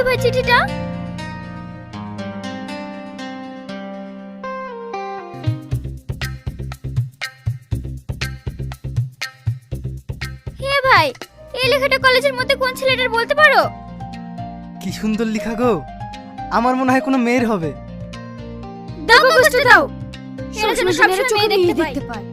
ভাই চিঠিটা। হে ভাই, এই লেখাটা কলেজের মধ্যে কোন ছেলেটার বলতে পারো? কি সুন্দর লেখা গো, আমার মনে হয় কোনো মেয়ের হবে। দাও কাগজটা দাও। এরা যেন সবসময় মেয়ে দেখতে পায়।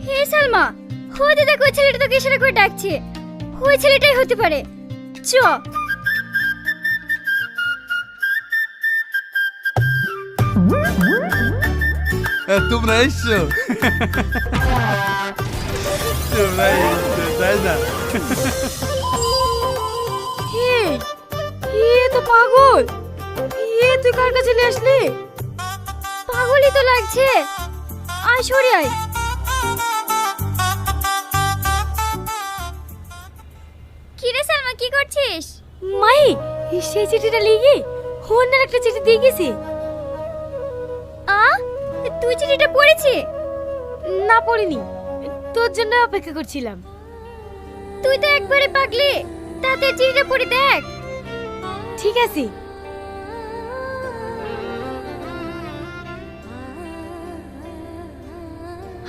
হে সালমা, ওই দেখো ওই ছেলেটা তোকে ইশারা করে ডাকছে। ওই ছেলেটাই হতে পারে। চ। তোমরা এসছো? তোমরা এসছো তাই না? এ তো পাগল। তুই কার কাছে নিয়ে আসলি? পাগলই তো লাগছে। আয় সরে আয়। কি রে সালমা, কি করছিস? মাই, সেই চিঠিটা লিখে অন্যের একটা চিঠি দিয়ে গেছি। তুই চিঠিটা পড়েছি? না পড়িনি, তোর জন্য অপেক্ষা করছিলাম। তুই তো একবারে পাগলি, তাতে চিঠিটা পড়ে দেখ। ঠিক আছে।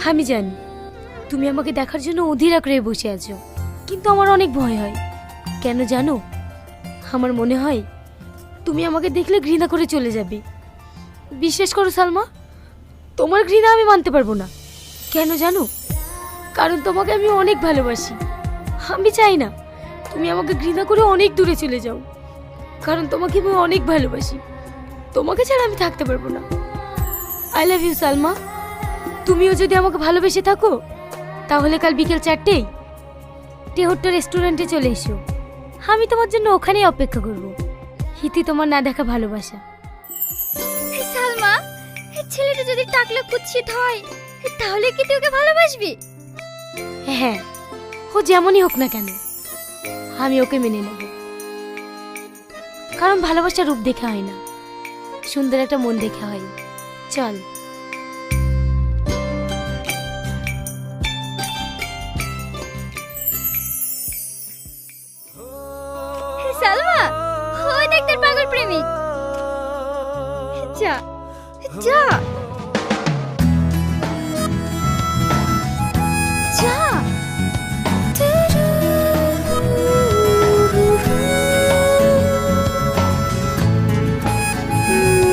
আমি জানি তুমি আমাকে দেখার জন্য অধীর আগ্রহে বসে আছো, কিন্তু আমার অনেক ভয় হয়। কেন জানো? আমার মনে হয় তুমি আমাকে দেখলে ঘৃণা করে চলে যাবে। বিশ্বাস করো সালমা, তোমার ঘৃণা আমি মানতে পারবো না। কেন জানো? কারণ তোমাকে আমি অনেক ভালোবাসি। আমি চাই না তুমি আমাকে ঘৃণা করে অনেক দূরে চলে যাও, কারণ তোমাকে আমি অনেক ভালোবাসি। তোমাকে ছাড়া আমি থাকতে পারবো না। I love you Salma. তুমিও যদি আমাকে ভালোবেসে থাকো তাহলে কাল বিকেল 4টেই টেহট্ট রেস্টুরেন্টে চলে এসো। আমি তোমার জন্য ওখানেই অপেক্ষা করব। হিতি তোমার না দেখা ভালোবাসা। সালমা, ছেলেটা যদি টাকলা কুৎসিত হয় তাহলে কি তুই ওকে ভালোবাসবি? হ্যাঁ, ও যেমনই হোক না কেন আমি ওকে মেনে নেব। কারণ ভালোবাসা রূপ দেখে হয় না, সুন্দর একটা মন দেখে হয়। চল। সালমা, ওই দেখ তোর পাগল প্রেমিক। যা যা।